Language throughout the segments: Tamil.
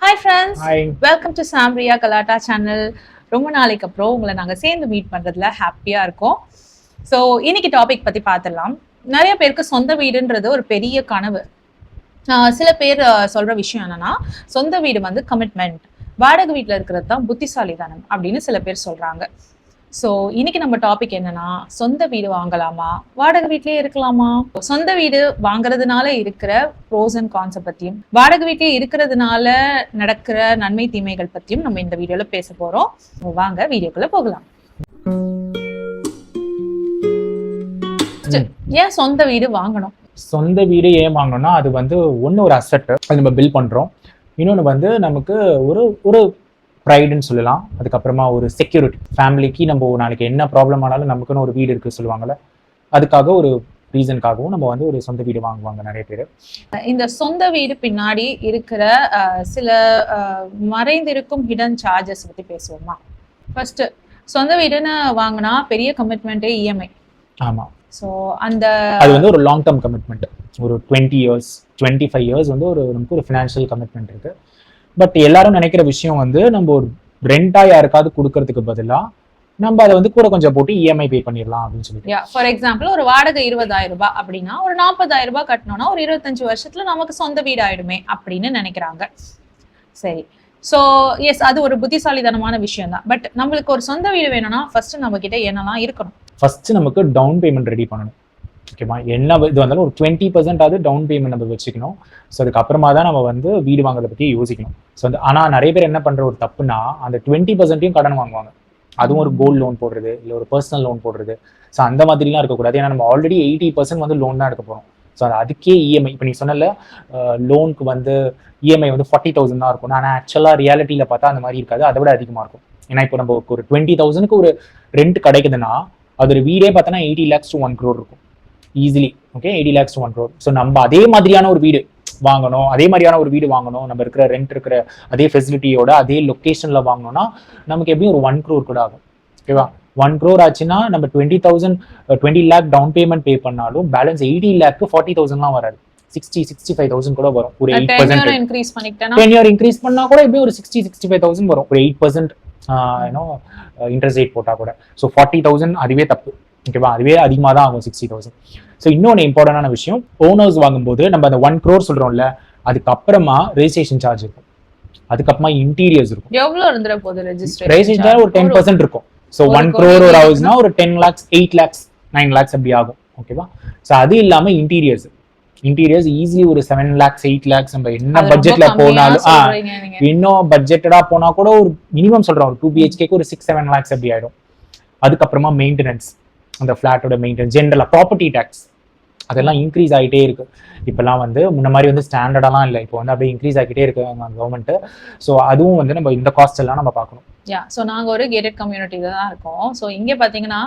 Hi friends, Hi. welcome to Samriya Kalata channel. ரொம்ப நாளைக்கு அப்புறம் உங்களை நாங்கள் சேர்ந்து மீட் பண்ணுறதுல ஹாப்பியாக இருக்கோம். ஸோ இன்னைக்கு டாபிக் பற்றி பார்த்துடலாம். நிறைய பேருக்கு சொந்த வீடுன்றது ஒரு பெரிய கனவு. சில பேர் சொல்கிற விஷயம் என்னன்னா, சொந்த வீடு வந்து கமிட்மெண்ட், வாடகை வீட்டில் இருக்கிறது தான் புத்திசாலித்தனம் அப்படின்னு சில பேர் சொல்கிறாங்க. ஸோ இன்னைக்கு நம்ம டாபிக் என்னன்னா, சொந்த வீடு வாங்கலாமா, வாடகை வீட்லயே இருக்கலாமா, சொந்த வீடு வாங்குறதுனால இருக்கிற ப்ரோஸ் அண்ட் கான்ஸ் பத்தியும், வாடகை வீட்லயே இருக்கிறதுனால நடக்கிற நன்மை தீமைகள் பத்தியும் நம்ம இந்த வீடியோல பேச போறோம். வாங்க வீடியோக்குள்ள போகலாம். ஏன் சொந்த வீடு வாங்கணும்? சொந்த வீடு ஏன் வாங்கணும்னா, அது வந்து ஒன்று ஒரு அசெட், அது நம்ம பில் பண்றோம். இன்னொன்று வந்து நமக்கு ஒரு ஒரு ப்ரைடுன்னு சொல்லலாம். அதுக்கப்புறமா ஒரு செக்யூரிட்டி, ஃபேமிலிக்கு நம்ம நாளைக்கு என்ன ப்ராப்ளம் ஆனாலும் நமக்குன்னு ஒரு வீடு இருக்கு சொல்லுவாங்கல்ல, அதுக்காக ஒரு ரீசனுக்காகவும் நம்ம வந்து ஒரு சொந்த வீடு வாங்குவாங்க நிறைய பேர். இந்த சொந்த வீடு பின்னாடி இருக்கிற சில மறைந்திருக்கும் ஹிடன் சார்ஜஸ் பத்தி பேசுவோமா? ஃபர்ஸ்ட், சொந்த வீடுன்னு வாங்கினா பெரிய கமிட்மெண்ட்டே இஎம்ஐ. ஆமா. ஸோ அந்த அது வந்து ஒரு லாங் டேர்ம் கமிட்மெண்ட். ஒரு 20 years 25 years வந்து நமக்கு ஒரு ஃபினான்ஷியல் கமிட்மெண்ட் இருக்கு. பட் எல்லாரும் நினைக்கிற விஷயம் வந்து, நம்ம ஒரு ரெண்டா யாருக்காவது கொடுக்கறதுக்கு பதிலாக நம்ம அதை வந்து கூட கொஞ்சம் போட்டு இஎம்ஐ பே பண்ணிடலாம் அப்படின்னு சொல்லிட்டு. ஃபார் எக்ஸாம்பிள், ஒரு வாடகை 20,000 ரூபாய் அப்படின்னா ஒரு 40,000 ரூபாய் கட்டணும்னா ஒரு 25 வருஷத்துல நமக்கு சொந்த வீடு ஆயிடுமே அப்படின்னு நினைக்கிறாங்க. சரி, ஸோ எஸ், அது ஒரு புத்திசாலித்தனமான விஷயம் தான். பட் நம்மளுக்கு ஒரு சொந்த வீடு வேணும்னா ஃபர்ஸ்ட் நம்ம கிட்ட என்னெல்லாம் இருக்கணும்? ஃபர்ஸ்ட் நமக்கு டவுன் பேமெண்ட் ரெடி பண்ணணும். ஓகேவா? என்ன இது வந்தாலும் ஒரு 20% டவுன் பேமெண்ட் நம்ம வச்சுக்கணும். ஸோ அதுக்கப்புறமா தான் நம்ம வந்து வீடு வாங்குறத பற்றி யோசிக்கணும். ஸோ ஆனால் நிறைய பேர் என்ன பண்ணுற ஒரு தப்புனா, அந்த 20%யும் கடன் வாங்குவாங்க. அதுவும் ஒரு கோல்டு லோன் போடுறது, இல்லை ஒரு பர்சனல் லோன் போடுறது. ஸோ அந்த மாதிரிலாம் இருக்கக்கூடாது. ஏன்னா நம்ம ஆல்ரெடி 80% வந்து லோன் தான் எடுக்க போகிறோம். ஸோ அதுக்கே இஎம்ஐ, இப்போ நீ சொன்னல லோனுக்கு வந்து இஎம்ஐ வந்து 40,000 தான் இருக்கும். ஆனால் ஆக்சுவலாக ரியாலிட்டியில் பார்த்தா அந்த மாதிரி இருக்காது, அதை விட அதிகமாக இருக்கும். ஏன்னா இப்போ நம்ம ஒரு 20,000க்கு ஒரு ரெண்ட் கிடைக்குதுன்னா, அது ஒரு வீடே பார்த்தோன்னா 80 lakhs to 1 crore இருக்கும் easily. Okay, 80 lakhs to 1 crore. So நம்ம அதே மாதிரியான ஒரு வீடு வாங்கணும், நம்ம இருக்கிற ரெண்ட் இருக்கிற அதே ஃபெசிலிட்டியோட அதே லொக்கேஷனில் வாங்கணும்னா நமக்கு எப்படியும் ஒரு 1 crore கூட ஆகும். ஓகேவா? 1 crore ஆச்சுன்னா நம்ம 20 lakh டவுன் பேமெண்ட் பே பண்ணாலும் பேலன்ஸ் 80 lakh 40,000லாம் வராது, 65,000 கூட வரும். ஒரு 8% இன்க்ரீஸ் பண்ணா கூட எப்படியும் ஒரு 65,000 வரும், ஒரு 8% இன்ட்ரெஸ்ட் ரேட் போட்டால் கூட. ஸோ 40,000 அதுவே தப்பு. ஓகேவா? அதுவே அதிகமாக தான் ஆகும், 60,000. ஸோ இன்னொன்று இம்பார்ட்டன்டான விஷயம், ஓனர்ஸ் வாங்கும்போது நம்ம அந்த 1 crore சொல்றோம்ல, அதுக்கப்புறமா ரெஜிஸ்ட்ரேஷன் சார்ஜ் இருக்கும், அதுக்கப்புறமா இன்டீரியர்ஸ் இருக்கும். எவ்வளோ இருந்துற போது ரெஜிஸ்ட்ரேஷன் ஒரு 10% இருக்கும். ஸோ 1 crore ஒரு ஹவுஸ்னா ஒரு 10 lakhs 8 lakhs 9 lakhs அப்படி ஆகும். ஓகேவா? ஸோ அது இல்லாமல் இன்டீரியர்ஸ் ஈஸிலி ஒரு 7 lakhs 8 lakhs நம்ம என்ன பட்ஜெட்ல போனாலும், இன்னும் பட்ஜெட்டடா போனா கூட ஒரு மினிமம் சொல்றோம், ஒரு 2 BHK ஒரு 6-7 lakhs அப்படி ஆயிடும். அதுக்கப்புறமா மெயின்டெனன்ஸ், அந்த ஃபிளாட்டோட மெயின்டெனன்ஸ், ஜென்ரலா ப்ராப்பர்ட்டி டேக்ஸ், அதெல்லாம் இன்க்ரீஸ் ஆகிட்டே இருக்கு. இப்பெல்லாம் வந்து முன்ன மாதிரி வந்து ஸ்டாண்டர்டாலாம் இல்லை, இப்போ வந்து அப்படியே இன்க்ரீஸ் ஆகிட்டே இருக்கு கவர்மெண்ட். ஸோ அதுவும் வந்து நம்ம இந்த காஸ்ட் எல்லாம் நம்ம பார்க்கணும். ஸோ நாங்கள் ஒரு கேட்டட் கம்யூனிட்டியில தான் இருக்கோம். ஸோ இங்கே பார்த்தீங்கன்னா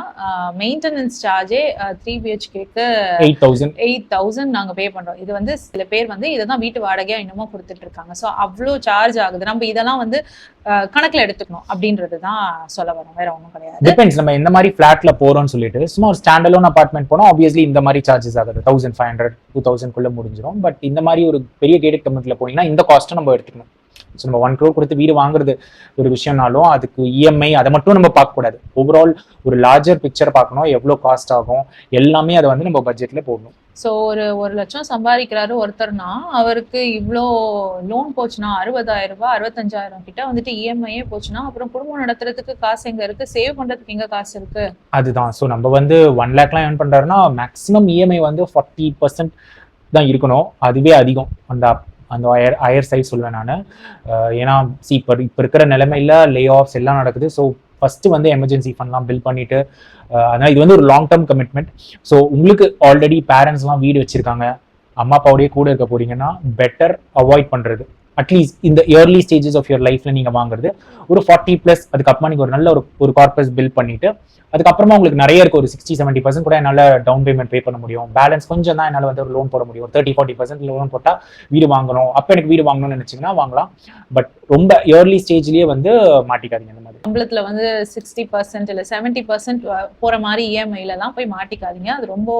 மெயின்டெனன்ஸ் சார்ஜே 3 BHKக்கு 8,000 நாங்கள் பே பண்ணுறோம். இது வந்து சில பேர் வந்து இதை தான் வீட்டு வாடகையாக இன்னமும் கொடுத்துட்டு இருக்காங்க. ஸோ அவ்வளோ சார்ஜ் ஆகுது. நம்ம இதெல்லாம் வந்து கணக்கில் எடுத்துக்கணும் அப்படின்றது தான் சொல்ல வரோம், வேற ஒன்றும் கிடையாது. டிபெண்ட்ஸ் நம்ம எந்த மாதிரி ஃபிளாட்ல போறோம்னு சொல்லிட்டு. சும்மா ஒரு ஸ்டாண்டலோன் அபார்ட்மெண்ட் போனால் ஆப்வியஸ்லி இந்த மாதிரி சார்ஜஸ் ஆகுது, 1,500 2,000 முடிஞ்சிடும். பட் இந்த மாதிரி ஒரு பெரிய கேட்டட் கம்யூனிட்டியில் போனீங்கன்னா இந்த காஸ்ட்டை நம்ம எடுத்துக்கணும். ஸோ நம்ம 1 crore கொடுத்து வீடு வாங்குறது ஒரு விஷயம்னாலும் அதுக்கு இஎம்ஐ அதை மட்டும் நம்ம பார்க்கக்கூடாது. ஓவரால் ஒரு லார்ஜர் பிக்சர் பார்க்கணும், எவ்வளோ காஸ்ட் ஆகும் எல்லாமே அதை வந்து நம்ம பட்ஜெட்ல போடணும். ஸோ ஒரு லட்சம் சம்பாதிக்கிறாரு ஒருத்தர்னா, அவருக்கு இவ்வளோ லோன் போச்சுன்னா 60,000 ரூபாய் 65,000 கிட்ட வந்துட்டு இஎம்ஐயே போச்சுன்னா அப்புறம் குடும்பம் நடத்துறதுக்கு காசு எங்க இருக்கு, சேவ் பண்றதுக்கு எங்க காசு இருக்கு? அதுதான். ஸோ நம்ம வந்து 1 lakhலாம் ஏர்ன் பண்றாருன்னா மேக்ஸிமம் இஎம்ஐ வந்து 40% தான் இருக்கணும். அதுவே அதிகம், அந்த ஹையர் சைட் சொல்லுவேன் நான். ஏன்னா இப்போ இருக்கிற நிலைமையில லே ஆஃப்ஸ் எல்லாம் நடக்குது. ஸோ ஃபர்ஸ்ட் வந்து எமர்ஜென்சி ஃபண்ட்லாம் பில் பண்ணிட்டு, அதனால இது வந்து ஒரு லாங் டேர்ம் கமிட்மெண்ட். ஸோ உங்களுக்கு ஆல்ரெடி பேரண்ட்ஸ்லாம் வீடு வச்சிருக்காங்க, அம்மா அப்பாவோடய கூட இருக்க போறீங்கன்னா பெட்டர் அவாய்ட் பண்றது. அட்லீஸ்ட் இந்த இயர்லி ஸ்டேஜஸ் ஆஃப் யுவர் லைஃப்ல நீங்க வாங்குறது ஒரு 40+, அதுக்கப்புறமா நீங்க ஒரு நல்ல ஒரு கார்பஸ் பில் பண்ணிட்டு, அதுக்கப்புறமா உங்களுக்கு நிறைய இருக்கு, ஒரு 60-70% கூட என்னால் டவுன் பேமெண்ட் பே பண்ண முடியும், பேலன்ஸ் கொஞ்சம் தான் என்னால் வந்து ஒரு லோன் போட முடியும், 30-40% லோன் போட்டால் வீடு வாங்கணும். அப்போ எனக்கு வீடு வாங்கணும்னு நினைச்சிங்கன்னா வாங்கலாம். பட் ரொம்ப இயர்லி ஸ்டேஜ்லேயே வந்து மாட்டிக்காதீங்க. இந்த மாதிரி சம்பளத்துல வந்து 60% இல்லை 70% போற மாதிரி இஎம்ஐலாம் போய் மாட்டிக்காதீங்க. அது ரொம்ப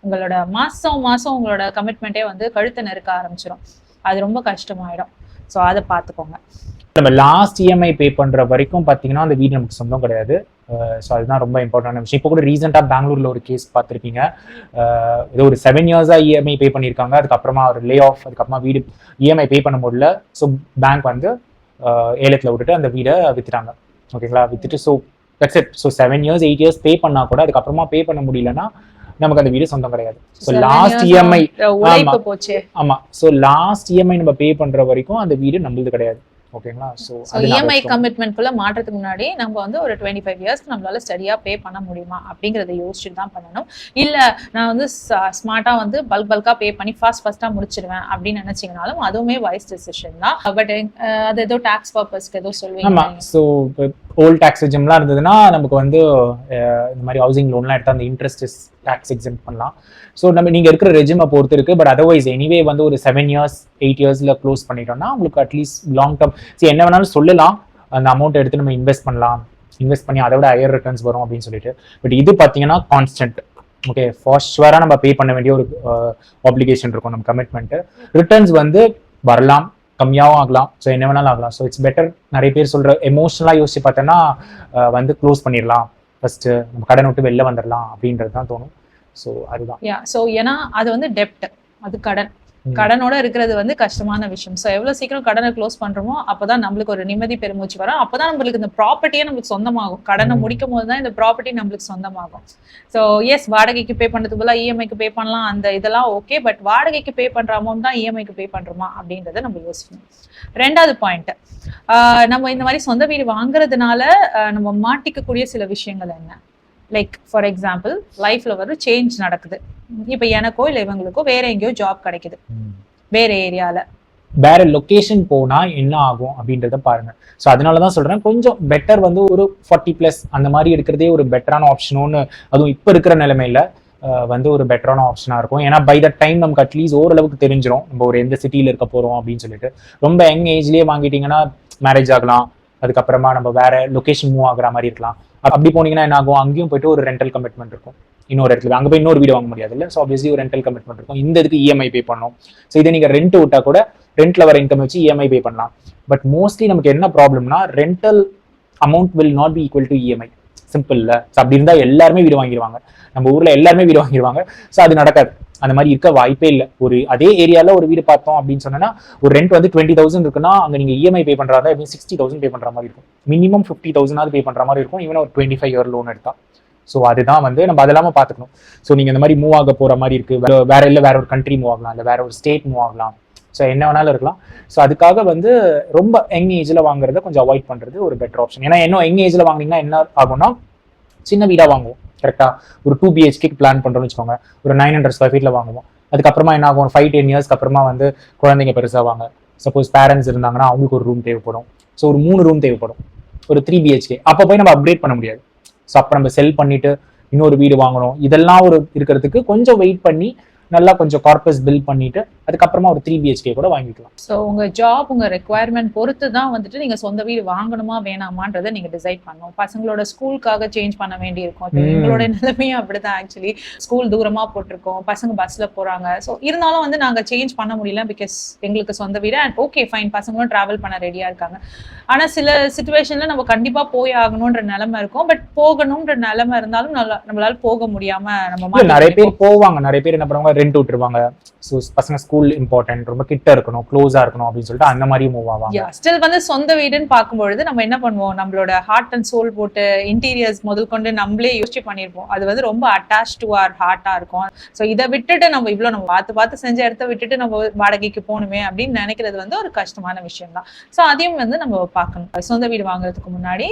உங்களோட மாசம் உங்களோட கமிட்மெண்ட்டே வந்து கழுத்தை நெருக்க ஆரம்பிச்சிடும். அது ரொம்ப கஷ்டமாயிடும். ஸோ அதை பார்த்துக்கோங்க. நம்ம லாஸ்ட் இஎம்ஐ பே பண்ற வரைக்கும் பார்த்தீங்கன்னா அந்த வீடு நமக்கு சொந்தம் கிடையாது. ஸோ அதுதான் ரொம்ப இம்பார்ட்டன்டான விஷயம். இப்போ கூட ரீசெண்டாக பெங்களூர்ல ஒரு கேஸ் பார்த்துருப்பீங்க. ஏதோ ஒரு 7 இயர்ஸா இஎம்ஐ பே பண்ணியிருக்காங்க, அதுக்கப்புறமா ஒரு லே ஆஃப், அதுக்கப்புறமா வீடு இஎம்ஐ பே பண்ண முடியல. ஸோ பேங்க் வந்து ஏலத்தில் விட்டுட்டு அந்த வீடை வித்துட்டாங்க. ஓகேங்களா, வித்துட்டு so that's it. So 7 years 8 years பே பண்ணா கூட அதுக்கப்புறமா பே பண்ண முடியலன்னா நமக்கு அந்த வீடு சொந்தம் கிடையாது. ஸோ லாஸ்ட் இஎம்ஐ ஆமா, ஸோ லாஸ்ட் இஎம்ஐ நம்ம பே பண்ற வரைக்கும் அந்த வீடு நம்மளுது கிடையாது. ஓகேங்களா, ஸோ இஎம்ஐ கமிட்மெண்ட் குள்ள மாற்றத்துக்கு முன்னாடி நம்ம வந்து ஒரு 25 இயர்ஸ்க்கு நம்மளால ஸ்டடியா பே பண்ண முடியுமா அப்படிங்கறத யோசிச்சுட்டு தான் பண்ணணும். இல்ல நான் வந்து ஸ்மார்ட்டா வந்து பல்கா பே பண்ணி ஃபர்ஸ்டா முடிச்சிடுவேன் அப்படின்னு நினைச்சீங்கனாலும் அதுவுமே வைஸ் டிசிஷன் தான். பட் அது ஏதோ டாக்ஸ் பர்பஸ்க்கு ஏதோ சொல்லுவீங்க. ஆமா, ஸோ ஓல்ட் டாக்ஸ் எக்ஸம்லாம் இருந்ததுன்னா நமக்கு வந்து இந்த மாதிரி ஹவுசிங் லோன்லாம் எடுத்து அந்த இன்ட்ரெஸ்ட் டாக்ஸ் எக்ஸம் பண்ணலாம். ஸோ நம்ம நீங்கள் இருக்கிற ரெஜிமை பொறுத்து இருக்கு. பட் அதர்வைஸ் எனிவே வந்து ஒரு 7 இயர்ஸ் 8 இயர்ஸில் க்ளோஸ் பண்ணிட்டோம்னா உங்களுக்கு அட்லீஸ்ட் லாங் டேர்ம் என்ன வேணாலும் சொல்லலாம், அந்த அமௌண்ட் எடுத்து நம்ம இன்வெஸ்ட் பண்ணலாம், இன்வெஸ்ட் பண்ணி அதை விட ஹையர் ரிட்டர்ன்ஸ் வரும் அப்படின்னு சொல்லிட்டு. பட் இது பார்த்தீங்கன்னா கான்ஸ்டன்ட். ஓகே, ஃபார் ஷுவராக நம்ம பே பண்ண வேண்டிய ஒரு ஆப்ளிகேஷன் இருக்கும் நம்ம கமிட்மெண்ட்டு. ரிட்டர்ன்ஸ் வந்து வரலாம், கம்மியாகவும் ஆகலாம், ஸோ என்ன வேணாலும் ஆகலாம். So it's better. நிறைய பேர் சொல்கிற எமோஷனலாக யோசிச்சு பார்த்தோன்னா வந்து க்ளோஸ் பண்ணிடலாம், ஃபர்ஸ்ட் நம்ம கடன் விட்டு வெளில வந்துடலாம் அப்படின்றது தான் தோணும். ஸோ அதுதான். ஸோ ஏன்னா அது வந்து டெப்ட், அது கடன், கடனோட இருக்கிறது வந்து கஷ்டமான விஷயம். ஸோ எவ்வளவு சீக்கிரம் கடனை க்ளோஸ் பண்றோமோ அப்பதான் நம்மளுக்கு ஒரு நிம்மதி பெருமூச்சு வரும். அப்பதான் நம்மளுக்கு இந்த ப்ராப்பர்ட்டியே நம்மளுக்கு சொந்தமாகும். கடனை முடிக்கும் போது தான் இந்த ப்ராப்பர்ட்டி நம்மளுக்கு சொந்தமாகும். ஸோ எஸ், வாடகைக்கு பே பண்றதுக்கு பதிலாக இஎம்ஐக்கு பே பண்ணலாம், அந்த இதெல்லாம் ஓகே. பட் வாடகைக்கு பே பண்ற அமௌண்ட் தான் இஎம்ஐக்கு பே பண்றோமா அப்படின்றத நம்ம யோசிக்கணும். ரெண்டாவது பாயிண்ட், நம்ம இந்த மாதிரி சொந்த வீடு வாங்குறதுனால நம்ம மாட்டிக்கக்கூடிய சில விஷயங்கள் என்ன? லைக் ஃபார் எக்ஸாம்பிள், லைஃப்ல வந்து சேஞ்ச் நடக்குது. இப்ப எனக்கோ இல்ல இவங்களுக்கோ வேற எங்கேயோ ஜாப் கிடைக்குது, வேற ஏரியால, வேற லொகேஷன் போனா என்ன ஆகும் அப்படின்றத பாருங்க. ஸோ அதனாலதான் சொல்றேன், கொஞ்சம் பெட்டர் வந்து ஒரு 40+ அந்த மாதிரி எடுக்கிறதே ஒரு பெட்டரான ஆப்ஷனோன்னு, அதுவும் இப்ப இருக்கிற நிலைமையில வந்து ஒரு பெட்டரான ஆப்ஷனா இருக்கும். ஏன்னா பை த டைம் நமக்கு அட்லீஸ்ட் ஓரளவுக்கு தெரிஞ்சிடும் நம்ம ஒரு எந்த சிட்டியில இருக்க போறோம் அப்படின்னு சொல்லிட்டு. ரொம்ப யங் ஏஜ்லயே வாங்கிட்டீங்கன்னா மேரேஜ் ஆகலாம், அதுக்கப்புறமா நம்ம வேற லொகேஷன் மூவ் ஆகுற மாதிரி இருக்கலாம். அப்படி போனீங்கன்னா என்ன ஆகும், அங்கேயும் போயிட்டு ஒரு ரெண்டல் கமிட்மெண்ட் இருக்கும், இன்னொரு இடத்துல அங்கே போய் இன்னொரு வீடு வாங்க முடியாது இல்லை. ஸோ ஆப்வியஸ்லி ஒரு ரெண்டல் கமிட்மெண்ட் இருக்கும். இந்த இதுக்கு இஎம்ஐ பே பண்ணணும். ஸோ இதை நீங்கள் ரெண்ட் விட்டா கூட ரெண்ட்ல வர இன்கம் வச்சு இஎம்ஐ பே பண்ணலாம். பட் மோஸ்ட்லி நமக்கு என்ன ப்ராப்ளம்னா, rental amount will not be equal to EMI. Simple இல்லை. ஸோ அப்படி இருந்தால் எல்லாருமே வீடு வாங்கிடுவாங்க, நம்ம ஊர்ல எல்லாருமே வீடு வாங்கிடுவாங்க. ஸோ அது நடக்காது, அந்த மாதிரி இருக்க வாய்ப்பே இல்லை. ஒரு அதே ஏரியால ஒரு வீடு பார்த்தோம் அப்படின்னு சொன்னா ஒரு ரெண்ட் வந்து 20,000 இருக்குன்னா அங்கே நீங்க இஎம்ஐ பே பண்றதா எப்படி 60,000 பே பண்ற மாதிரி இருக்கும். மினிமம் 50,000 பே பண்ற மாதிரி இருக்கும், ஈவன் ஒரு 25 இயர் லோன் எடுத்தா. ஸோ அதுதான் வந்து நம்ம அதெல்லாம பார்த்துக்கணும். ஸோ நீங்க இந்த மாதிரி மூவ் ஆக போற மாதிரி இருக்கு, வேற ஒரு கண்ட்ரி மூவ் ஆகலாம், இல்லை வேற ஒரு ஸ்டேட் மூவ் ஆகலாம், ஸோ என்ன வேணாலும் இருக்கலாம். ஸோ அதுக்காக வந்து ரொம்ப யங் ஏஜ்ல வாங்குறத கொஞ்சம் அவாய்ட் பண்றது ஒரு பெட்டர் ஆப்ஷன். ஏன்னா இன்னும் யங் ஏஜ்ல வாங்கினீங்கன்னா என்ன ஆகும்னா, சின்ன வீடா வாங்குவோம் கரெக்டா, ஒரு 2 BHK பிளான் பண்றோம்னு வச்சுக்கோங்க, ஒரு 900 ஸ்கொயர் ஃபீட்ல வாங்குவோம். அதுக்கப்புறமா என்ன ஆகும், 5-10 இயர்ஸ்க்கு அப்புறமா வந்து குழந்தைங்க பெருசாவாங்க. சப்போஸ் பேரண்ட்ஸ் இருந்தாங்கன்னா அவங்களுக்கு ஒரு ரூம் தேவைப்படும். ஸோ ஒரு 3 ரூம் தேவைப்படும், ஒரு 3 BHK. அப்போ போய் நம்ம அப்கிரேட் பண்ண முடியாது. ஸோ அப்போ நம்ம செல் பண்ணிட்டு இன்னொரு வீடு வாங்கணும். இதெல்லாம் ஒரு இருக்கிறதுக்கு கொஞ்சம் வெயிட் பண்ணி நல்லா கொஞ்சம் கார்பஸ் பில்ட் பண்ணிட்டு அதுக்கப்புறமா ஒரு 3 BHK கூட வாங்கிக்கலாம். ஸோ உங்க ஜாப், உங்க ரெக்குவயர்மெண்ட் பொறுத்து தான் வந்துட்டு நீங்க சொந்த வீடு வாங்கணுமா வேணாமான்றதை நீங்க டிசைட் பண்ணணும். பசங்களோட ஸ்கூலுக்காக சேஞ்ச் பண்ண வேண்டி இருக்கும். இப்போ எங்களோட நிலைமையும் அப்படிதான். ஆக்சுவலி ஸ்கூல் தூரமா போட்டிருக்கோம், பசங்க பஸ்ல போறாங்க. ஸோ இருந்தாலும் வந்து நாங்க சேஞ்ச் பண்ண முடியல, பிகாஸ் எங்களுக்கு சொந்த வீடு. அண்ட் ஓகே ஃபைன், பசங்களும் டிராவல் பண்ண ரெடியா இருக்காங்க. ஆனா சில சிச்சுவேஷன்ல நம்ம கண்டிப்பா போய் ஆகணும்ன்ற நிலைமை இருக்கும். பட் போகணும்ன்ற நிலைமை இருந்தாலும் நம்மளால போக முடியாம நம்ம நிறைய பேர் போவாங்க. நிறைய பேர் என்ன பண்ணுவாங்க, ரெண்ட் விட்டுருவாங்க. ஸோ பசங்க ஸ்கூல் இம்பார்ட்டன்ட், ரொம்ப கிட்ட இருக்கணும், க்ளோஸா இருக்கணும் அப்படின்னு சொல்லிட்டு அந்த மாதிரி மூவ் ஆவாங்க. ஸ்டில் வந்து சொந்த வீடுன்னு பார்க்கும்பொழுது நம்ம என்ன பண்ணுவோம், நம்மளோட ஹார்ட் அண்ட் சோல் போட்டு இன்டீரியர்ஸ் முதல் கொண்டு நம்மளே யோசிச்சு பண்ணிருப்போம். அது வந்து ரொம்ப அட்டாச் டு அவர் ஹார்ட்டா இருக்கும். ஸோ இதை விட்டுட்டு நம்ம இவ்வளவு நம்ம பார்த்து செஞ்ச இடத்த விட்டுட்டு நம்ம வாடகைக்கு போகணுமே அப்படின்னு நினைக்கிறது வந்து ஒரு கஷ்டமான விஷயம் தான். ஸோ அதையும் வந்து நம்ம பார்க்கணும். சொந்த வீடு வாங்குறதுக்கு முன்னாடி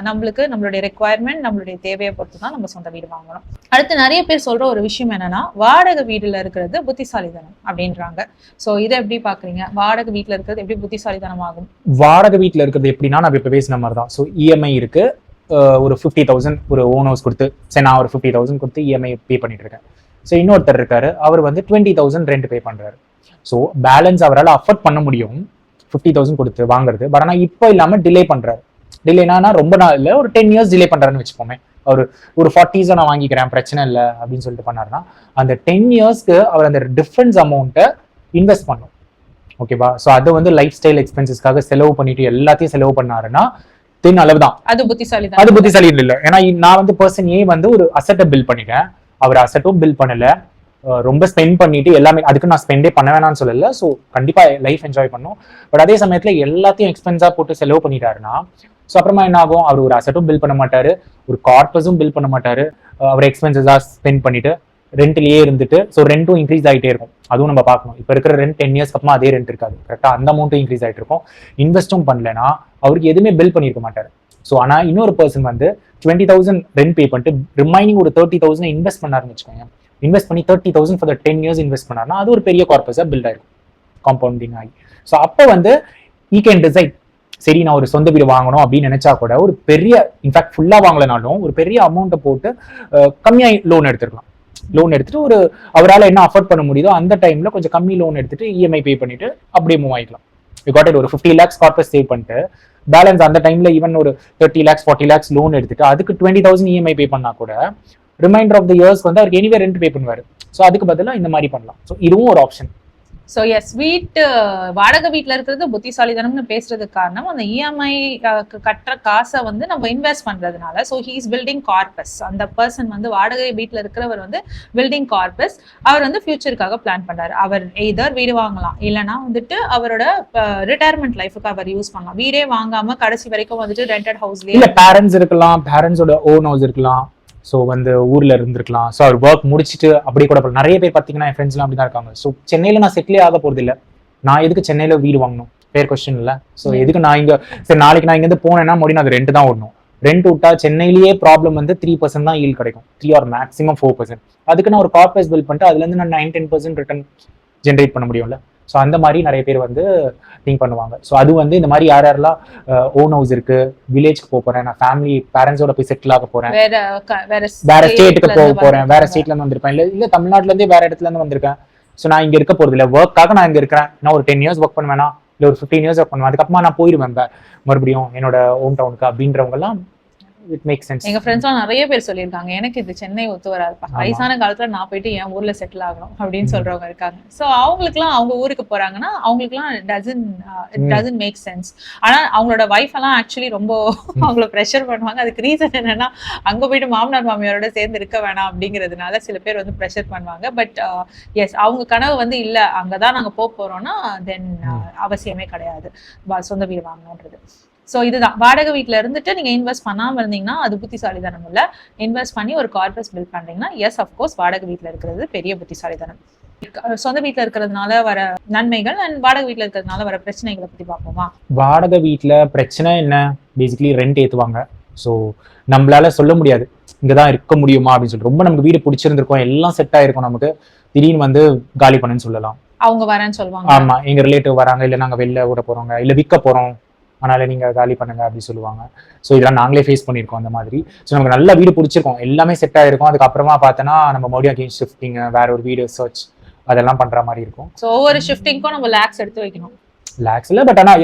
நம்மளுக்கு நம்மளுடைய ரெக்குவயர்மெண்ட், நம்மளுடைய தேவையை பொறுத்து தான் நம்ம சொந்த வீடு வாங்கணும். அடுத்து நிறைய பேர் சொல்ற ஒரு விஷயம் என்னன்னா, வாடகை வீடுல இருக்கிறது புத்திசாலித்தனம் அப்படின்றாங்க. சோ இதை எப்படி பாக்குறீங்க? வாடகை வீட்டுல இருக்கிறது எப்படி புத்திசாலித்தனம் ஆகும்? வாடகை வீட்டுல இருக்கிறது எப்படின்னா, நான் இப்ப பேசின மாதிரி தான். ஸோ இஎம்ஐ இருக்கு, ஒரு 50,000 ஒரு ஓன் ஹவுஸ் கொடுத்து, சரி நான் ஒரு 50,000 கொடுத்து இஎம்ஐ பே பண்ணிட்டு இருக்கேன். ஸோ இன்னொருத்தர் இருக்காரு, அவர் வந்து 20,000 ரெண்ட் பே பண்றாரு. ஸோ பேலன்ஸ் அவரால் அஃபோர்ட் பண்ண முடியும் 50,000 கொடுத்து வாங்குறது. பட் ஆனால் இப்போ இல்லாம டிலே பண்றாரு. டிலேனா ரொம்ப நாள் இல்லை, ஒரு 10 இயர்ஸ் டிலே பண்றாருன்னு வச்சுக்கோமே. ஒரு 40s நான் வாங்கிக்கிறேன் பிரச்சனை இல்லை அப்படின்னு சொல்லிட்டு பண்ணாருன்னா, அந்த 10 இயர்ஸ்க்கு அவர் அந்த டிஃபரன்ஸ் அமௌண்ட்டை இன்வெஸ்ட் பண்ணும். ஓகேவா. ஸோ அது வந்து லைஃப் ஸ்டைல் எக்ஸ்பென்சஸ்க்காக செலவு பண்ணிட்டு எல்லாத்தையும் செலவு பண்ணாருன்னா தென் அளவு தான். அது புத்திசாலி அது புத்திசாலி இல்லை. ஏன்னா நான் வந்து பர்சன் ஏ வந்து ஒரு அசட்டை பில் பண்ணிட்டேன், அவர் அசட்டும் பில் பண்ணல, ரொம்ப ஸ்பெண்ட் பண்ணிட்டு எல்லாமே, அதுக்கு நான் ஸ்பெண்டே பண்ண வேணாம்னு சொல்லல. ஸோ கண்டிப்பா லைஃப் என்ஜாய் பண்ணும். பட் அதே சமயத்துல எல்லாத்தையும் எக்ஸ்பென்ஸா போட்டு செலவு பண்ணிட்டாருன்னா ஸோ அப்புறமா என்ன ஆகும், அவர் ஒரு அசட்டும் பில் பண்ண மாட்டாரு, ஒரு கார்பஸும் பில் பண்ண மாட்டாரு, அவர் எக்ஸ்பென்சஸா ஸ்பெண்ட் பண்ணிட்டு ரெண்ட்லயே இருந்துட்டு ஸோ ரெண்டும் இன்க்ரீஸ் ஆகிட்டே இருக்கும். அதுவும் நம்ம பார்க்கணும். இப்போ இருக்கிற ரெண்ட் 10 இயர்ஸ்க்கு அப்புறமா அதே ரெண்ட் இருக்காது, கரெக்டாக அந்த அமௌண்ட்டும் இன்க்ரீஸ் ஆகிட்டு இருக்கும். இன்வெஸ்ட்டும் பண்ணலன்னா அவருக்கு எதுவுமே பில் பண்ணியிருக்க மாட்டாரு. ஸோ ஆனால் இன்னொரு பர்சன் வந்து 20,000 ரெண்ட் பே பண்ணிட்டு ரிமைனிங் ஒரு 30,000 இன்வெஸ்ட் பண்ணாருன்னு வச்சுக்கோங்க. இன்வெஸ்ட் பண்ணி 30,000 ஃபார் 10 இயர்ஸ் இன்வெஸ்ட் பண்ணாருன்னா அது ஒரு பெரிய கார்பஸாக பில்ட் ஆயிருக்கும், காம்பவுண்டிங் ஆகி. ஸோ அப்போ வந்து ஈ கேன் டிசைட், சரி நான் ஒரு சொந்த வீடு வாங்கணும் அப்படின்னு நினைச்சா கூட ஒரு பெரிய, இன்ஃபேக்ட் ஃபுல்லா வாங்கலனாலும் ஒரு பெரிய அமௌண்ட்டை போட்டு கம்மியாக லோன் எடுத்துக்கலாம். லோன் எடுத்துட்டு ஒரு அவரால் என்ன அஃபோர்ட் பண்ண முடியுதோ அந்த டைம்ல கொஞ்சம் கம்மி லோன் எடுத்துட்டு இஎம்ஐ பே பண்ணிட்டு அப்படியே மூவ் ஆகிக்கலாம். ஒரு 50 lakhs கார்பஸ் சேவ் பண்ணிட்டு பேலன்ஸ் அந்த டைம்ல ஈவன் ஒரு 30 lakhs 40 lakhs லோன் எடுத்துட்டு அதுக்கு 20,000 இஎம்ஐ பே பண்ணா கூட ரிமைண்டர் ஆஃப் த இயர்ஸ் வந்து அவருக்கு எனிவே ரெண்ட் பே பண்ணுவாரு. ஸோ அதுக்கு பதிலாக இந்த மாதிரி பண்ணலாம். ஸோ இதுவும் ஒரு ஆப்ஷன். ஸோ எஸ், வாடகை வீட்டில் இருக்கிறது புத்திசாலித்தனம்னு பேசுறதுக்கு காரணம் அந்த இஎம்ஐ கட்டுற காசை வந்து நம்ம இன்வெஸ்ட் பண்றதுனால. So he is building corpus. அந்த பர்சன் வந்து வாடகை வீட்டில் இருக்கிறவர் வந்து பில்டிங் கார்பஸ். அவர் வந்து ஃபியூச்சருக்காக பிளான் பண்றாரு. அவர் எய்தர் வீடு வாங்கலாம், இல்லைன்னா வந்துட்டு அவரோட ரிட்டையர்மெண்ட் லைஃபுக்கு அவர் யூஸ் பண்ணலாம். வீடே வாங்காம கடைசி வரைக்கும் வந்துட்டு ரெண்டட் ஹவுஸ்லயே, இல்ல பேரண்ட்ஸ் இருக்கலாம், பேரண்ட்ஸோட ஓன் ஹவுஸ் இருக்கலாம், ஸோ வந்து ஊர்ல இருந்திருக்கலாம். ஸோ அவர் ஒர்க் முடிச்சுட்டு அப்படி கூட நிறைய பேர் பார்த்தீங்கன்னா என் ஃப்ரெண்ட்ஸ்லாம் அப்படி தான் இருக்காங்க. ஸோ சென்னையில நான் செட்டிலே ஆக போறது இல்லை, நான் எதுக்கு சென்னையில வீடு வாங்கணும், பேர் கொஸ்டின் இல்லை. ஸோ எதுக்கு நான் இங்க, சரி நாளைக்கு நான் இங்கேருந்து போனேன்னா மறுபடியும் அது ரெண்ட் தான் ஓடணும். ரெண்ட் விட்டா சென்னையிலேயே ப்ராப்ளம் வந்து 3% தான் ஈல்ட் கிடைக்கும், 3 or maximum 4%. அதுக்கு நான் ஒரு கார்பஸ் பில் பண்ணிட்டு அதுல இருந்து நான் 9-10% ரிட்டர்ன் ஜென்ரேட் பண்ண முடியும்ல. ஸோ அந்த மாதிரி நிறைய பேர் வந்து திங்க் பண்ணுவாங்க. ஸோ அது வந்து இந்த மாதிரி யாரெல்லாம் ஓன் ஹவுஸ் இருக்கு, வில்லேஜ்க்கு போறேன், நான் ஃபேமிலி பேரண்ட்ஸோட போய் செட்டில் ஆக போறேன், வேற ஸ்டேட்டுக்கு போக போறேன், வேற ஸ்டேட்ல இருந்து வந்திருப்பேன், இல்ல தமிழ்நாட்டுல இருந்தே வேற இடத்துல இருந்து வந்திருக்கேன், ஸோ நான் இங்க இருக்க போறது இல்லை, ஒர்க்காக நான் இங்க இருக்கிறேன், நான் ஒரு 10 years ஒர்க் பண்ணுவேனா, இல்லை ஒரு 15 years ஒர்க் பண்ணுவேன், அதுக்கப்புறமா நான் போயிடுவேன் மறுபடியும் என்னோட ஹோம் டவுனுக்கு அப்படின்றவங்க எல்லாம் இட் மேக் சென்ஸ். எங்க ஃப்ரெண்ட்ஸ்லாம் நிறைய பேர் சொல்லியிருக்காங்க, எனக்கு இது சென்னை ஒத்து வராதுப்பா, வயசான காலத்துல நான் போயிட்டு என் ஊர்ல செட்டில் ஆகணும் அப்படின்னு சொல்றவங்க இருக்காங்க. ஸோ அவங்களுக்குலாம் அவங்க ஊருக்கு போறாங்கன்னா அவங்களுக்குலாம் இட் டசன்ட் மேக் சென்ஸ். ஆனா அவங்களோட வைஃப் எல்லாம் ஆக்சுவலி ரொம்ப அவங்கள ப்ரெஷர் பண்ணுவாங்க. அதுக்கு ரீசன் என்னன்னா அங்க போயிட்டு மாமனார் மாமியாரோட சேர்ந்து இருக்க வேணாம் அப்படிங்கிறதுனால சில பேர் வந்து ப்ரெஷர் பண்ணுவாங்க. பட் எஸ், அவங்க கனவு வந்து இல்ல அங்கதான் நாங்க போறோம்னா தென் அவசியமே கிடையாது சொந்த வீடு வாங்கணுன்றது. ஸோ இதுதான், வாடகை வீட்டில் இருந்துட்டு நீங்க இன்வெஸ்ட் பண்ணாமல் இருந்தீங்கன்னா அது புத்திசாலித்தனம் இல்லை. இன்வெஸ்ட் பண்ணி ஒரு கார்பஸ் பில் பண்றீங்கன்னா எஸ் அஃப்கோர்ஸ் வாடகை வீட்டில் இருக்கிறது பெரிய புத்திசாலித்தனம். சொந்த வீட்டில் இருக்கிறதுனால வர நன்மைகள் அண்ட் வாடகை வீட்டில் இருக்கிறதுனால வர பிரச்சனைகளை பத்தி பார்ப்போமா? வாடகை வீட்டில் பிரச்சனை என்ன, பேசிக்கலி ரெண்ட் ஏற்றுவாங்க. ஸோ நம்மளால சொல்ல முடியாது இங்கதான் இருக்க முடியுமா அப்படின்னு சொல்லிட்டு. ரொம்ப நமக்கு வீடு பிடிச்சிருந்திருக்கும், எல்லாம் செட் ஆயிருக்கும், நமக்கு திடீர்னு வந்து காலி பண்ணுன்னு சொல்லலாம். அவங்க வரேன்னு சொல்லுவாங்க. ஆமா, எங்க ரிலேட்டிவ் வராங்க, இல்லை நாங்க வெளில விட போறோங்க, இல்லை விற்க போறோம், அதனால நீங்க காலி பண்ணுங்க அப்படின்னு சொல்லுவாங்க. ஸோ இதெல்லாம் நாங்களே ஃபேஸ் பண்ணியிருக்கோம் அந்த மாதிரி. ஸோ நமக்கு நல்ல வீடு பிடிச்சிருக்கோம், எல்லாமே செட் ஆயிருக்கும், அதுக்கப்புறமா பார்த்தோன்னா நம்ம மறுபடியும் அகெயின் ஷிஃப்டிங், வேற ஒரு வீடு சர்ச் அதெல்லாம் பண்ற மாதிரி இருக்கும். ஸோ ஒவ்வொரு ஷிஃப்டிங்க்கும் நம்ம லேக்ஸ் எடுத்து வைக்கணும். லேக்ஸ் இல்ல, பட் ஆனா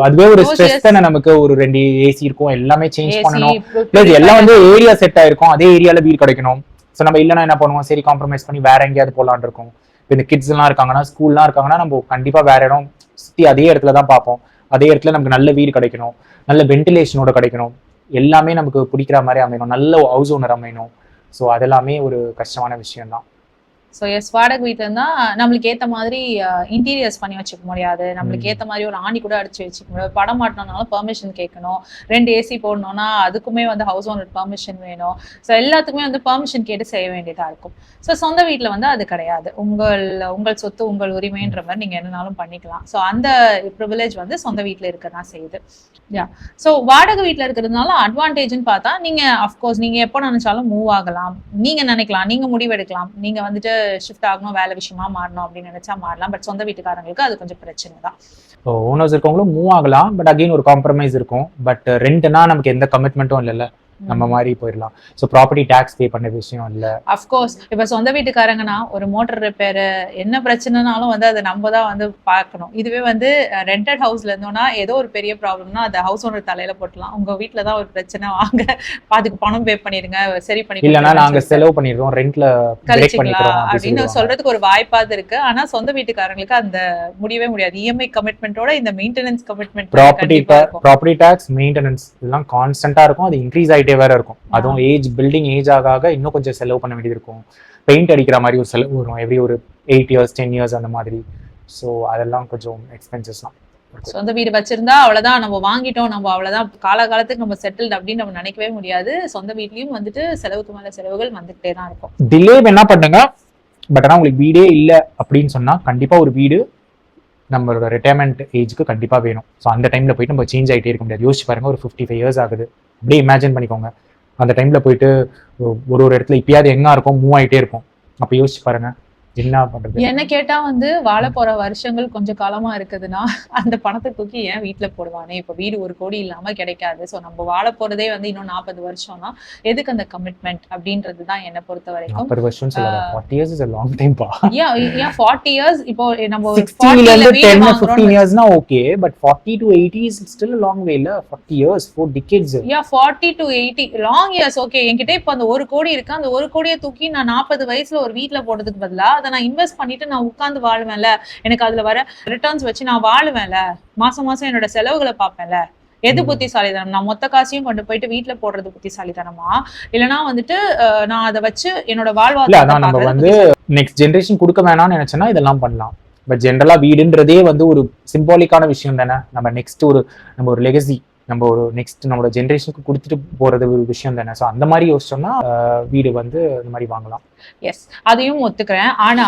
அதுவே ஒரு ஸ்ட்ரெஸ் தானே நமக்கு. ஒரு 2 AC இருக்கும், எல்லாமே சேஞ்ச் பண்ணணும், பிளஸ் எல்லாம் வந்து ஏரியா செட் ஆயிருக்கும், அதே ஏரியால வீடு கிடைக்கணும். ஸோ நம்ம இல்லைன்னா என்ன பண்ணுவோம், சரி காம்ப்ரமைஸ் பண்ணி வேற எங்கேயாவது போலான் இருக்கும். இப்போ இந்த கிட்ஸ் எல்லாம் இருக்காங்கன்னா, ஸ்கூல்லாம் இருக்காங்கன்னா நம்ம கண்டிப்பா வேற இடம் சுத்தி அதே இடத்துல தான் பார்ப்போம். அதே இடத்துல நமக்கு நல்ல வீடு கிடைக்கணும், நல்ல வென்டிலேஷனோட கிடைக்கணும், எல்லாமே நமக்கு பிடிக்கிற மாதிரி அமையணும், நல்ல ஹவுஸ் ஓனர் அமையணும். ஸோ அதெல்லாமே ஒரு கஷ்டமான விஷயம் தான். ஸோ எஸ், வாடகை வீட்டில் இருந்தால் நம்மளுக்கு ஏற்ற மாதிரி இன்டீரியர்ஸ் பண்ணி வச்சுக்க முடியாது, நம்மளுக்கு ஏற்ற மாதிரி ஒரு ஆணி கூட அடிச்சு வச்சுக்க முடியாது, படம் மாட்டினாலும் பெர்மிஷன் கேட்கணும், 2 AC போடணும்னா அதுக்குமே வந்து ஹவுஸ் ஓனர் பெர்மிஷன் வேணும். ஸோ எல்லாத்துக்குமே வந்து பெர்மிஷன் கேட்டு செய்ய வேண்டியதாக இருக்கும். ஸோ சொந்த வீட்டில் வந்து அது கிடையாது, உங்கள் சொத்து உங்கள் உரிமைன்ற மாதிரி நீங்கள் என்னன்னாலும் பண்ணிக்கலாம். ஸோ அந்த ப்ரிவிலேஜ் வந்து சொந்த வீட்டில் இருக்கதான் செய்யுது. ஸோ வாடகை வீட்டில் இருக்கிறதுனால அட்வான்டேஜ்னு பார்த்தா நீங்கள் அஃப்கோர்ஸ் நீங்கள் எப்போ நினைச்சாலும் மூவ் ஆகலாம், நீங்கள் நினைக்கலாம், நீங்கள் முடிவெடுக்கலாம், நீங்கள் வந்துட்டு ஷிஃப்ட் ஆகணும், வேலை விஷயமா மாறணும் அப்படின்னு நினைச்சா மாறலாம். பட் சொந்த வீட்டுக்காரங்களுக்கு அது கொஞ்சம் பிரச்சனை தான். ஓனர்ஸ் இருக்கவங்களும் மூவ் ஆகலாம், பட் அகைன் ஒரு காம்ப்ரமைஸ் இருக்கும். பட் ரெண்ட்னா நமக்கு எந்த கமிட்மெண்ட்டும் இல்லைல்ல, நம்ம மாதிரி போயிடலாம். ஸோ ப்ராப்பர்ட்டி டேக்ஸ் பே பண்ண விஷயம் இல்லை. அஃப்கோர்ஸ் இப்ப சொந்த வீட்டுக்காரங்கன்னா ஒரு மோட்டர் ரிப்பேர் என்ன பிரச்சனைனாலும் வந்து அதை நம்ம தான் வந்து பார்க்கணும். இதுவே வந்து ரெண்டட் ஹவுஸ்ல இருந்தோம்னா ஏதோ ஒரு பெரிய ப்ராப்ளம்னா அதை ஹவுஸ் ஓனர் தலையில போட்டலாம். உங்க வீட்டுல தான் ஒரு பிரச்சனை, வாங்க அதுக்கு பணம் பே பண்ணிருங்க, சரி பண்ணி இல்லைன்னா நாங்க செலவு பண்ணிடுறோம், ரெண்ட்ல கழிச்சுக்கலாம் அப்படின்னு சொல்றதுக்கு ஒரு வாய்ப்பாது இருக்கு. ஆனா சொந்த வீட்டுக்காரங்களுக்கு அந்த முடியவே முடியாது. இஎம்ஐ கமிட்மெண்டோட இந்த maintenance commitment, property tax, maintenance இதெல்லாம் கான்ஸ்டன்டா இருக்கும். அது இன்க்ரீஸ் ஆகிட்டே வேற இருக்கும். அதுவும் பில்டிங் ஏஜ் ஆக இன்னும் கொஞ்சம் செலவு பண்ண வேண்டியது இருக்கும். பெயிண்ட் அடிக்கிற மாதிரி ஒரு செலவு வரும் எவ்ரி ஒரு 8 years 10 years அந்த மாதிரி. ஸோ அதெல்லாம் கொஞ்சம் எக்ஸ்பென்சஸ் தான். சொந்த வீடு வச்சிருந்தா அவ்வளவுதான், நம்ம வாங்கிட்டோம், நம்ம அவ்வளவுதான் காலகாலத்துக்கு நம்ம செட்டில்டு அப்படின்னு நம்ம நினைக்கவே முடியாது. சொந்த வீட்லயும் வந்துட்டு செலவுக்கு மேல செலவுகள் வந்துகிட்டே தான் இருக்கும். டிலே என்ன பண்ணுங்க, பட் ஆனால் உங்களுக்கு வீடே இல்லை அப்படின்னு சொன்னா கண்டிப்பா ஒரு வீடு நம்மளோட ரிட்டையர்மெண்ட் ஏஜ்க்கு கண்டிப்பா வேணும். ஸோ அந்த டைம்ல போயிட்டு நம்ம சேஞ்ச் ஆகிட்டே இருக்க முடியாது. யோசிச்சு பாருங்க, ஒரு 55 years ஆகுது, அப்படியே இமேஜின் பண்ணிக்கோங்க. அந்த டைம்ல போயிட்டு ஒரு இடத்துல இப்பயாவது எங்க இருக்கும் மூவ் ஆகிட்டே இருக்கும். அப்ப யோசிச்சு பாருங்க என்ன பண்றது. என்ன கேட்டா வந்து வாழ போற வருஷங்கள் கொஞ்சம் காலமா இருக்குதுன்னா அந்த பணத்தை தூக்கி ஏன் வீட்டுல போடுவானே. இப்ப வீடு 1 கோடி இல்லாம கிடைக்காது. சோ நம்ம வாழ போறதே வந்து இன்னும் 40 வருஷம்னா எதுக்கு அந்த கமிட்மெண்ட் அப்படின்றதுதான் என்ன பொறுத்த வரைக்கும். 40 வருஷம் சொல்லல, 40 years is a long time பா. ஏன் 40 years? இப்போ நம்ம 60 ல இருந்து 10 15 yearsனா okay, but 40 to 80 is still a long way இல்ல. 40 years 4 decades. 40 to 80 long years. Okay, என்கிட்ட இப்ப அந்த 1 கோடி இருக்கு, அந்த 1 கோடியை தூக்கி நான் 40 வயசுல ஒரு வீட்டுல போடுறதுக்கு பதிலா அதை நான் இன்வெஸ்ட் பண்ணிட்டு நான் உட்கார்ந்து வாழுவேன்ல, எனக்கு அதுல வர ரிட்டர்ன்ஸ் வச்சு நான் வாழுவேன்ல, மாசம் மாசம் என்னோட செலவுகளை பார்ப்பேன்ல. எது புத்திசாலித்தனம்? நான் மொத்த காசையும் கொண்டு போயிட்டு வீட்டுல போடுறது புத்திசாலித்தனமா, இல்லைன்னா வந்துட்டு நான் அதை வச்சு என்னோட வாழ்வாதாரம் நம்ம வந்து நெக்ஸ்ட் ஜெனரேஷன் கொடுக்க வேணாம்னு நினைச்சேன்னா இதெல்லாம் பண்ணலாம். பட் ஜென்ரலா வீடுன்றதே வந்து ஒரு சிம்பாலிக்கான விஷயம் தானே. நம்ம நெக்ஸ்ட் நம்ம ஒரு லெகசி நம்ம ஒரு நெக்ஸ்ட் நம்மளோட ஜென்ரேஷனுக்கு கொடுத்துட்டு போறது ஒரு விஷயம் தானே. ஸோ அந்த மாதிரி யோசிச்சோம்னா வீடு வந்து இந்த மாதிரி வாங்கலாம். எஸ், அதையும் ஒத்துக்கிறேன். ஆனா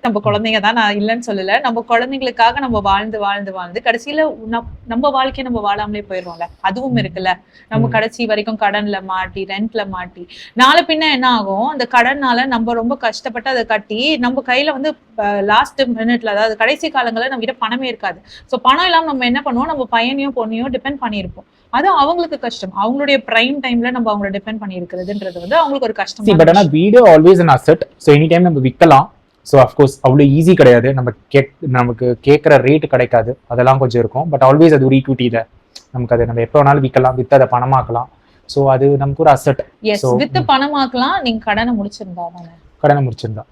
நம்ம குழந்தைங்க தான், நான் இல்லைன்னு சொல்லல. நம்ம குழந்தைங்களுக்காக நம்ம வாழ்ந்து வாழ்ந்து வாழ்ந்து கடைசியில நம்ம வாழ்க்கையை நம்ம வாழாமலே போயிடுவோம்ல, அதுவும் இருக்குல்ல. நம்ம கடைசி வரைக்கும் கடன்ல மாட்டி, ரெண்ட்ல மாட்டி, நாளை பின்ன என்ன ஆகும், அந்த கடனால நம்ம ரொம்ப கஷ்டப்பட்டு அதை கட்டி நம்ம கையில வந்து லாஸ்ட் மினிட்ல, அதாவது கடைசி காலங்களில் நம்ம கிட்ட பணமே இருக்காது. ஸோ பணம் இல்லாம நம்ம என்ன பண்ணுவோம், நம்ம பையனையும் பொண்ணையும் டிபெண்ட் பண்ணியிருப்போம். அது அவங்களுக்கு கஷ்டம். அவங்களுடைய பிரைம் டைம்ல நம்ம அவங்கள டிபெண்ட் பண்ணி இருக்கிறதுன்றது வந்து அவங்களுக்கு ஒரு கஷ்டம். பட் ஆனா வீடு always an asset. So any time நம்ம விற்கலாம். ஸோ அஃப்கோர்ஸ் அவ்வளோ ஈஸி கிடையாது. நமக்கு கேட்குற ரேட்டு கிடைக்காது, அதெல்லாம் கொஞ்சம் இருக்கும். பட் ஆல்வேஸ் அது ஒரு ஈக்விட்டி தான். நமக்கு அதை நம்ம எப்போ வேணாலும் விற்கலாம், விற்று அதை பணமாக்கலாம். ஸோ அது நமக்கு ஒரு அசெட். S, with பணமாக்கலாம். நீங்க கடனை முடிச்சிருந்தா தானே. கடனை முடிச்சிருந்தா.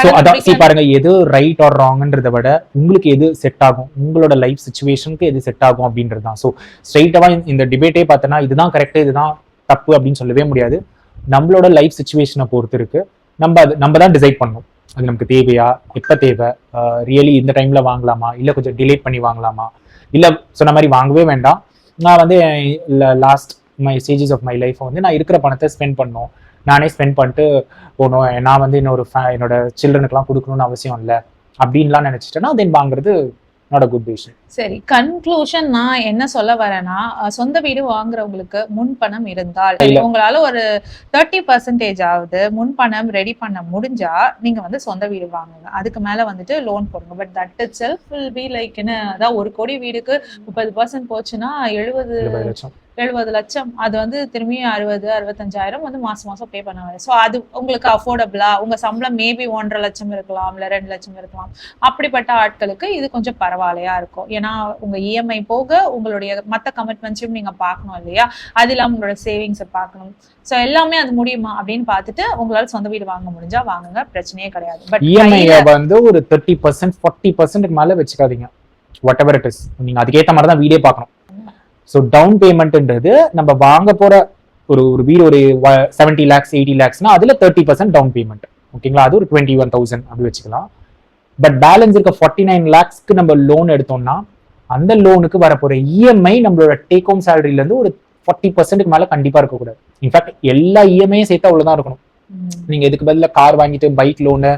ஸோ அதான் பாருங்க, எது ரைட் ஆர் ராங்ன்றதை விட உங்களுக்கு எது செட் ஆகும், உங்களோட லைஃப் சிச்சுவேஷனுக்கு எது செட் ஆகும் அப்படின்றது தான். ஸோ ஸ்ட்ரைட்டாவா இந்த டிபேட்டே பார்த்தோன்னா இதுதான் கரெக்ட் இதுதான் தப்பு அப்படின்னு சொல்லவே முடியாது. நம்மளோட லைஃப் சிச்சுவேஷனை பொறுத்து இருக்கு. நம்ம தான் டிசைட் பண்ணணும் அது நமக்கு தேவையா, எப்போ தேவை, ரியலி இந்த டைம்ல வாங்கலாமா, இல்லை கொஞ்சம் டிலேட் பண்ணி வாங்கலாமா, இல்லை சொன்ன மாதிரி வாங்கவே வேண்டாம். நான் வந்து last my stages of my life வந்து நான் இருக்கிற பணத்தை ஸ்பெண்ட் பண்ணணும், நானே ஸ்பெண்ட் பண்ணிட்டு போகணும், நான் வந்து என்னோட சில்ட்ரனுக்குலாம் கொடுக்கணும்னு அவசியம் இல்லை அப்படின்லாம் நினைச்சிட்டேன்னா தென் வாங்குறது நாட் அ குட் டிசிஷன். சரி, கன்க்ளூஷன் நான் என்ன சொல்ல வரேன்னா, சொந்த வீடு வாங்குறவங்களுக்கு முன்பணம் இருந்தால் உங்களால ஒரு 30% ஆகுது முன்பணம் ரெடி பண்ண முடிஞ்சா நீங்க வந்து சொந்த வீடு வாங்குங்க. அதுக்கு மேல வந்துட்டு லோன் போடுங்க. But that it self will be like என்ன, அதாவது 1 கோடி வீடுக்கு 30% போச்சுன்னா 70 லட்சம். அது வந்து திரும்பி 60-65,000 வந்து மாசம் பே பண்ண வரும். ஸோ அது உங்களுக்கு அஃபோர்டபுளா, உங்க சம்பளம் மேபி 1.5 லட்சம் இருக்கலாம், இல்லை 2 லட்சம் இருக்கலாம். அப்படிப்பட்ட ஆட்களுக்கு இது கொஞ்சம் பரவாயில்லையா இருக்கும். ஏன்னா உங்க இஎம்ஐ போக உங்களுடைய மற்ற கமிட்மெண்ட்ஸையும் நீங்க பார்க்கணும் இல்லையா, அது இல்லாம உங்களோட சேவிங்ஸை பார்க்கணும். ஸோ எல்லாமே அது முடியுமா அப்படின்னு பார்த்துட்டு உங்களால சொந்த வீடு வாங்க முடிஞ்சா வாங்குங்க, பிரச்சனையே கிடையாது. பட் இஎம்ஐ வந்து ஒரு 30% 40% மேல வச்சுக்காதீங்க. வாட் எவர் இட் இஸ், நீங்க அதுக்கேற்ற மாதிரி தான் வீடே பார்க்கணும். ஸோ டவுன் பேமெண்ட்ன்றது நம்ம வாங்க போற ஒரு வீடு ஒரு 70 lakhs 80 lakhsனா அதுல 30% டவுன் பேமெண்ட், ஓகேங்களா. அது ஒரு 21,000 அப்படி வச்சுக்கலாம். பட் பேலன்ஸ் இருக்க 49 lakhsக்கு நம்ம லோன் எடுத்தோம்னா அந்த லோனுக்கு வரப்போற இஎம்ஐ நம்மளோட டேக் ஹோம் சேலரியில இருந்து ஒரு 40% மேல கண்டிப்பா இருக்கக்கூடாது. இன்ஃபேக்ட் எல்லா இஎம்ஐயும் சேர்த்து அவ்வளவுதான் இருக்கணும். நீங்க இதுக்கு பதிலாக கார் வாங்கிட்டு பைக் லோனு,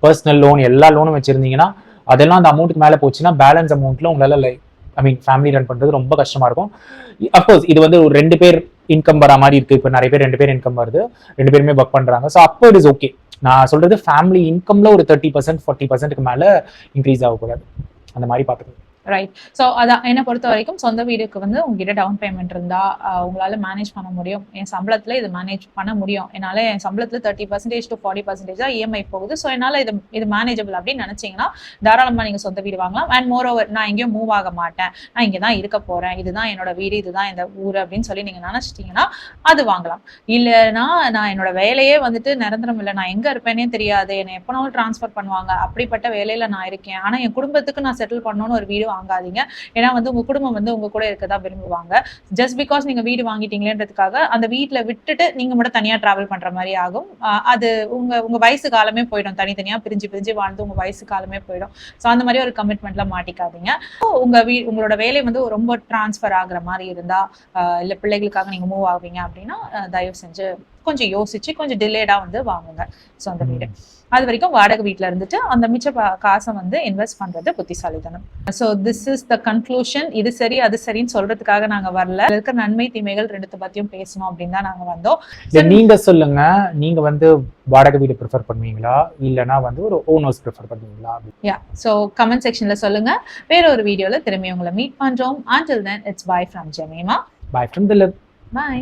பர்சனல் லோன், எல்லா லோனும் வச்சிருந்தீங்கன்னா அதெல்லாம் அந்த அமௌண்ட்டுக்கு மேல போச்சுன்னா பேலன்ஸ் அமௌண்ட்ல உங்களால ஃபேமிலி ரன் பண்றது ரொம்ப கஷ்டமா இருக்கும். அப்கோர்ஸ் இது வந்து ஒரு 2 பேர் இன்கம் வர மாதிரி இருக்கு. இப்போ நிறைய பேர் 2 பேர் இன்கம் வருது, 2 பேருமே ஒர்க் பண்றாங்க. ஸோ அப்போ இட் இஸ் ஓகே. நான் சொல்றது ஃபேமிலி இன்கம்ல ஒரு 30% 40%க்கு மேல இன்க்ரீஸ் ஆகக்கூடாது. அந்த மாதிரி பார்த்துக்கணும். ரைட். ஸோ அதான் என்னை பொறுத்த வரைக்கும் சொந்த வீடுக்கு வந்து உங்ககிட்ட டவுன் பேமெண்ட் இருந்தா உங்களால மேனேஜ் பண்ண முடியும். என் சம்பளத்துல இது மேனேஜ் பண்ண முடியும். என்னால என் சம்பளத்துல 30% to 40% தான் இஎம்ஐ போகுது. ஸோ என்னால இது மேனேஜபிள் அப்படின்னு நினைச்சீங்கன்னா தாராளமா நீங்க சொந்த வீடு வாங்கலாம். அண்ட் மோர் ஓவர் நான் எங்கேயும் மூவ் ஆக மாட்டேன், நான் இங்கதான் இருக்க போறேன், இதுதான் என்னோட வீடு, இதுதான் இந்த ஊர் அப்படின்னு சொல்லி நீங்க நினைச்சிட்டீங்கன்னா அது வாங்கலாம். இல்லைன்னா நான் என்னோட வேலையே வந்துட்டு நிரந்தரம் இல்லை, நான் எங்க இருப்பேனே தெரியாது, என்னை எப்பனாலும் டிரான்ஸ்ஃபர் பண்ணுவாங்க, அப்படிப்பட்ட வேலையில நான் இருக்கேன், ஆனா என் குடும்பத்துக்கு நான் செட்டில் பண்ணணும்னு ஒரு வீடு வாங்காதீங்க. ஏன்னா வந்து உங்க குடும்பம் வந்து உங்க கூட இருக்கதான் விரும்புவாங்க. ஜஸ்ட் பிகாஸ் நீங்க வீடு வாங்கிட்டீங்களேன்றதுக்காக அந்த வீட்டுல விட்டுட்டு நீங்க மட்டும் தனியா டிராவல் பண்ற மாதிரி ஆகும். அது உங்க வயசு காலமே போயிடும். தனித்தனியா பிரிஞ்சு வாழ்ந்து உங்க வயசு காலமே போயிடும். ஸோ அந்த மாதிரி ஒரு கமிட்மெண்ட்ல மாட்டிக்காதீங்க. உங்களோட வேலை வந்து ரொம்ப டிரான்ஸ்ஃபர் ஆகுற மாதிரி இருந்தா இல்ல பிள்ளைகளுக்காக நீங்க மூவ் ஆவீங்க அப்படின்னா தயவு செஞ்சு கொஞ்சம் யோசிச்சு கொஞ்சம் டிலேடா வந்து வாங்குங்க சொந்த வீடு. அது வரைக்கும் வாடகை வீட்டுல இருந்துட்டு அந்த மிச்ச காசை வந்து இன்வெஸ்ட் பண்றது புத்திசாலித்தனம். So this is the conclusion. இது சரி அது சரின்னு சொல்றதுக்காக நாங்க வரல. இருக்க நன்மை தீமைகள் ரெண்டுத்த பத்தியும் பேசணும் அப்படின்னு தான் நாங்க வந்தோம். நீங்க சொல்லுங்க, நீங்க வந்து வாடகை வீடு ப்ரிஃபர் பண்ணுவீங்களா இல்லைன்னா வந்து ஒரு ஓன் ஹவுஸ் ப்ரிஃபர் பண்ணுவீங்களா? ஸோ கமெண்ட் செக்ஷன்ல சொல்லுங்க. வேற ஒரு வீடியோல திரும்பி உங்களை மீட் பண்றோம். Until then, it's bye from Jemima. Bye from Dilip. Bye.